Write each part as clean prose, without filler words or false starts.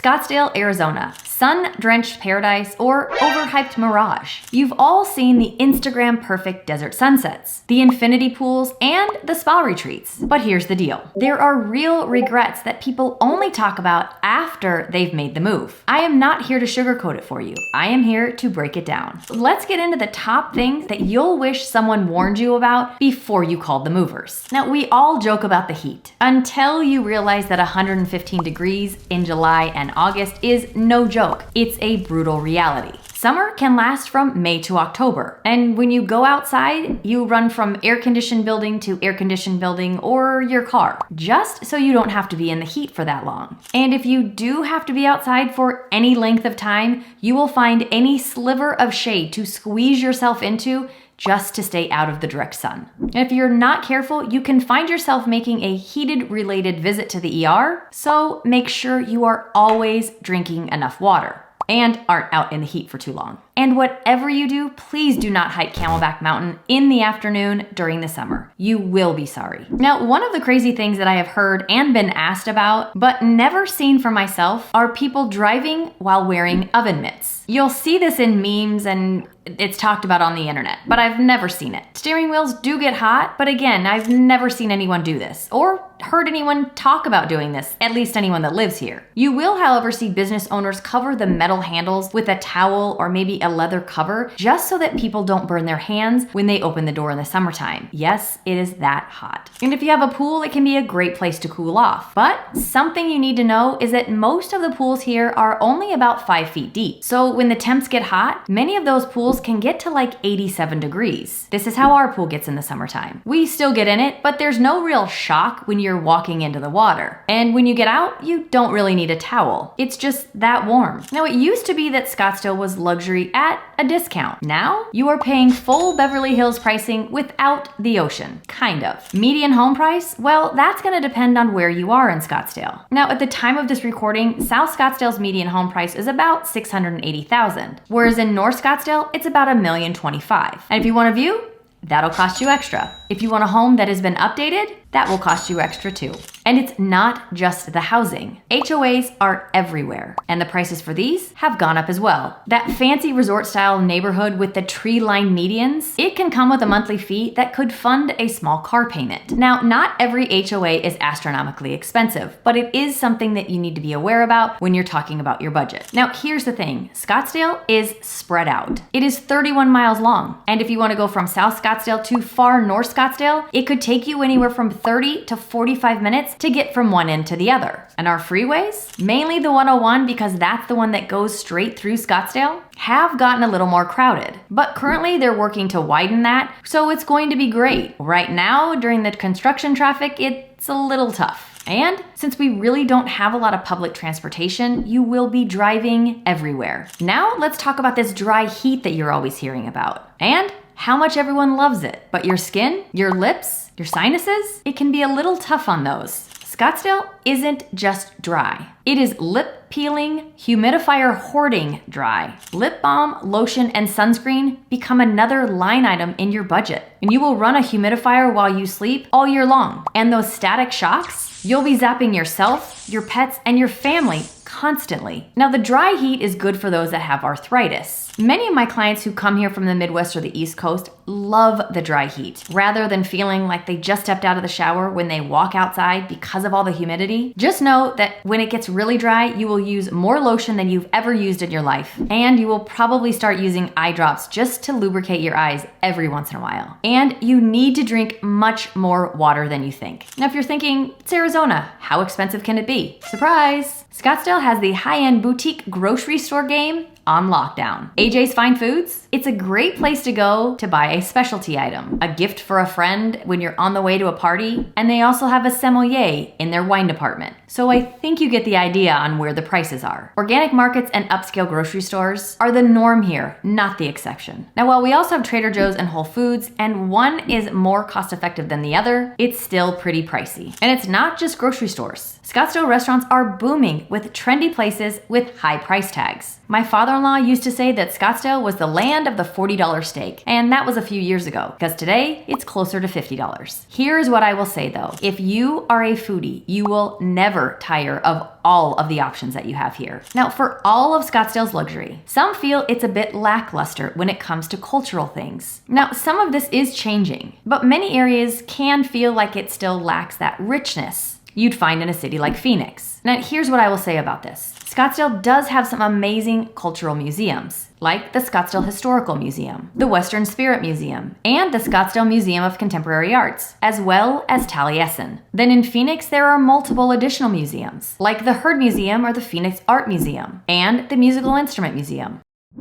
Scottsdale, Arizona, sun-drenched paradise or overhyped mirage. You've all seen the Instagram perfect desert sunsets, the infinity pools, and the spa retreats. But here's the deal. There are real regrets that people only talk about after they've made the move. I am not here to sugarcoat it for you. I am here to break it down. Let's get into the top things that you'll wish someone warned you about before you called the movers. Now, we all joke about the heat until you realize that 115 degrees in July and August is no joke. It's a brutal reality. Summer can last from May to October. And when you go outside, you run from air-conditioned building to air-conditioned building or your car, just so you don't have to be in the heat for that long. And if you do have to be outside for any length of time, you will find any sliver of shade to squeeze yourself into just to stay out of the direct sun. And if you're not careful, you can find yourself making a heated-related visit to the ER, so make sure you are always drinking enough water and aren't out in the heat for too long. And whatever you do, please do not hike Camelback Mountain in the afternoon during the summer. You will be sorry. Now, one of the crazy things that I have heard and been asked about, but never seen for myself, are people driving while wearing oven mitts. You'll see this in memes and it's talked about on the internet, but I've never seen it. Steering wheels do get hot, but again, I've never seen anyone do this or heard anyone talk about doing this, at least anyone that lives here. You will, however, see business owners cover the metal handles with a towel or maybe a leather cover just so that people don't burn their hands when they open the door in the summertime. Yes, it is that hot. And if you have a pool, it can be a great place to cool off. But something you need to know is that most of the pools here are only about 5 feet deep. So when the temps get hot, many of those pools can get to like 87 degrees. This is how our pool gets in the summertime. We still get in it, but there's no real shock when you're walking into the water. And when you get out, you don't really need a towel. It's just that warm. Now, it used to be that Scottsdale was luxury at a discount. Now, you are paying full Beverly Hills pricing without the ocean, kind of. Median home price? Well, that's gonna depend on where you are in Scottsdale. Now, at the time of this recording, South Scottsdale's median home price is about $680,000, whereas in North Scottsdale, it's about $1,025,000. And if you want a view, that'll cost you extra. If you want a home that has been updated, that will cost you extra too. And it's not just the housing. HOAs are everywhere, and the prices for these have gone up as well. That fancy resort-style neighborhood with the tree-lined medians, it can come with a monthly fee that could fund a small car payment. Now, not every HOA is astronomically expensive, but it is something that you need to be aware about when you're talking about your budget. Now, here's the thing. Scottsdale is spread out. It is 31 miles long, and if you want to go from South Scottsdale to far North Scottsdale, it could take you anywhere from 30 to 45 minutes to get from one end to the other. And our freeways, mainly the 101 because that's the one that goes straight through Scottsdale, have gotten a little more crowded. But currently they're working to widen that, so it's going to be great. Right now, during the construction traffic, it's a little tough. And since we really don't have a lot of public transportation, you will be driving everywhere. Now let's talk about this dry heat that you're always hearing about and how much everyone loves it. But your skin, your lips, your sinuses, it can be a little tough on those. Scottsdale isn't just dry. It is lip peeling, humidifier hoarding dry. Lip balm, lotion, and sunscreen become another line item in your budget. And you will run a humidifier while you sleep all year long. And those static shocks, you'll be zapping yourself, your pets, and your family constantly. Now, the dry heat is good for those that have arthritis. Many of my clients who come here from the Midwest or the East Coast love the dry heat. Rather than feeling like they just stepped out of the shower when they walk outside because of all the humidity, just know that when it gets really dry, you will use more lotion than you've ever used in your life. And you will probably start using eye drops just to lubricate your eyes every once in a while. And you need to drink much more water than you think. Now, if you're thinking, it's Arizona, how expensive can it be? Surprise! Scottsdale has the high-end boutique grocery store game on lockdown. AJ's Fine Foods, it's a great place to go to buy a specialty item, a gift for a friend when you're on the way to a party, and they also have a sommelier in their wine department. So I think you get the idea on where the prices are. Organic markets and upscale grocery stores are the norm here, not the exception. Now, while we also have Trader Joe's and Whole Foods, and one is more cost effective than the other, it's still pretty pricey. And it's not just grocery stores. Scottsdale restaurants are booming with trendy places with high price tags. My father-in-law used to say that Scottsdale was the land of the $40 steak, and that was a few years ago, because today it's closer to $50. Here's what I will say though. If you are a foodie, you will never tire of all of the options that you have here. Now, for all of Scottsdale's luxury, some feel it's a bit lackluster when it comes to cultural things. Now, some of this is changing, but many areas can feel like it still lacks that richness you'd find in a city like Phoenix. Now, here's what I will say about this. Scottsdale does have some amazing cultural museums, like the Scottsdale Historical Museum, the Western Spirit Museum, and the Scottsdale Museum of Contemporary Arts, as well as Taliesin. Then in Phoenix, there are multiple additional museums, like the Heard Museum or the Phoenix Art Museum, and the Musical Instrument Museum.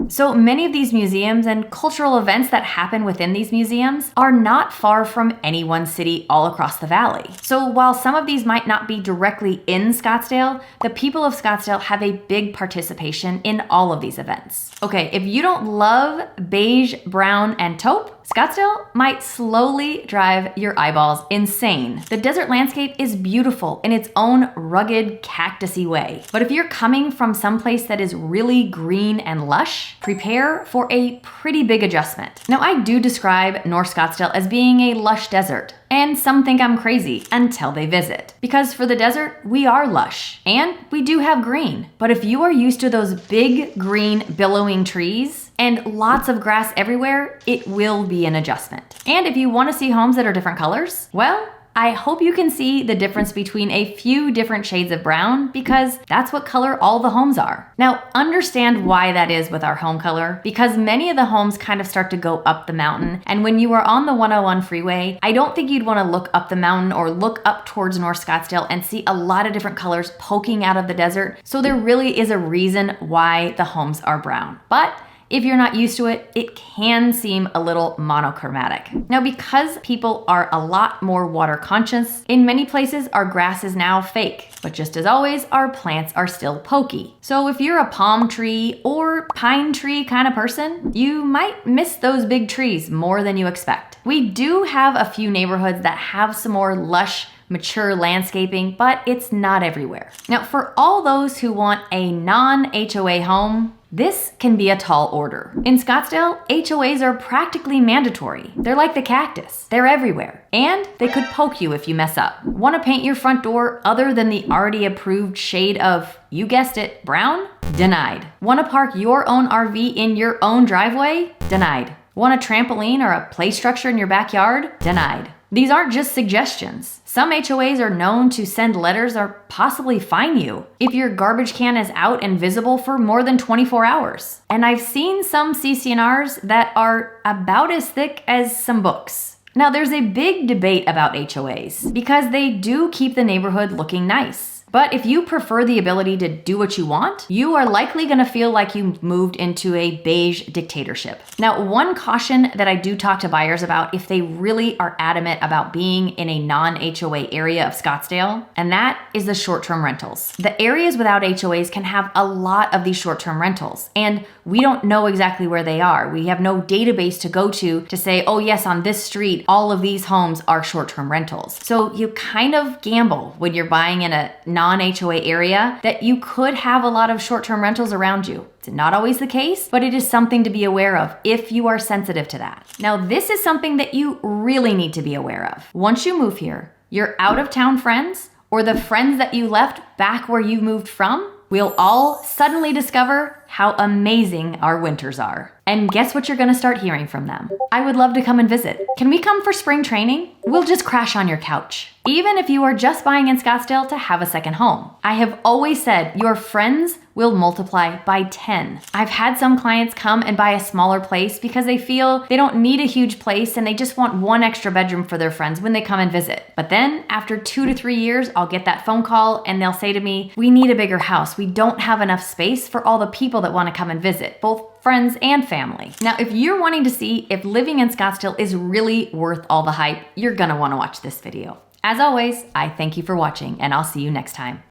So many of these museums and cultural events that happen within these museums are not far from any one city all across the valley. So while some of these might not be directly in Scottsdale, the people of Scottsdale have a big participation in all of these events. Okay, if you don't love beige, brown, and taupe, Scottsdale might slowly drive your eyeballs insane. The desert landscape is beautiful in its own rugged, cactusy way. But if you're coming from someplace that is really green and lush, prepare for a pretty big adjustment. Now, I do describe North Scottsdale as being a lush desert, and some think I'm crazy until they visit. Because for the desert, we are lush, and we do have green. But if you are used to those big, green, billowing trees, and lots of grass everywhere, it will be an adjustment. And if you want to see homes that are different colors, well, I hope you can see the difference between a few different shades of brown, because that's what color all the homes are. Now, understand why that is with our home color, because many of the homes kind of start to go up the mountain, and when you are on the 101 freeway, I don't think you'd want to look up the mountain or look up towards North Scottsdale and see a lot of different colors poking out of the desert. So there really is a reason why the homes are brown. But if you're not used to it, it can seem a little monochromatic. Now, because people are a lot more water conscious, in many places our grass is now fake. But just as always, our plants are still pokey. So if you're a palm tree or pine tree kind of person, you might miss those big trees more than you expect. We do have a few neighborhoods that have some more lush, mature landscaping, but it's not everywhere. Now, for all those who want a non-HOA home, this can be a tall order. In Scottsdale, HOAs are practically mandatory. They're like the cactus. They're everywhere. And they could poke you if you mess up. Want to paint your front door other than the already approved shade of, you guessed it, brown? Denied. Want to park your own RV in your own driveway? Denied. Want a trampoline or a play structure in your backyard? Denied. These aren't just suggestions. Some HOAs are known to send letters or possibly fine you if your garbage can is out and visible for more than 24 hours. And I've seen some CC&Rs that are about as thick as some books. Now, there's a big debate about HOAs because they do keep the neighborhood looking nice. But if you prefer the ability to do what you want, you are likely going to feel like you moved into a beige dictatorship. Now, one caution that I do talk to buyers about if they really are adamant about being in a non-HOA area of Scottsdale, and that is the short-term rentals. The areas without HOAs can have a lot of these short-term rentals, and we don't know exactly where they are. We have no database to go to say, oh yes, on this street, all of these homes are short-term rentals. So you kind of gamble when you're buying in a non-HOA area that you could have a lot of short-term rentals around you. It's not always the case, but it is something to be aware of if you are sensitive to that. Now, this is something that you really need to be aware of. Once you move here, your out-of-town friends or the friends that you left back where you moved from will all suddenly discover how amazing our winters are. And guess what you're gonna start hearing from them? I would love to come and visit. Can we come for spring training? We'll just crash on your couch. Even if you are just buying in Scottsdale to have a second home. I have always said your friends will multiply by 10. I've had some clients come and buy a smaller place because they feel they don't need a huge place and they just want one extra bedroom for their friends when they come and visit. But then after 2 to 3 years, I'll get that phone call and they'll say to me, we need a bigger house. We don't have enough space for all the people that want to come and visit, both friends and family. Now, if you're wanting to see if living in Scottsdale is really worth all the hype, you're gonna want to watch this video. As always, I thank you for watching and I'll see you next time.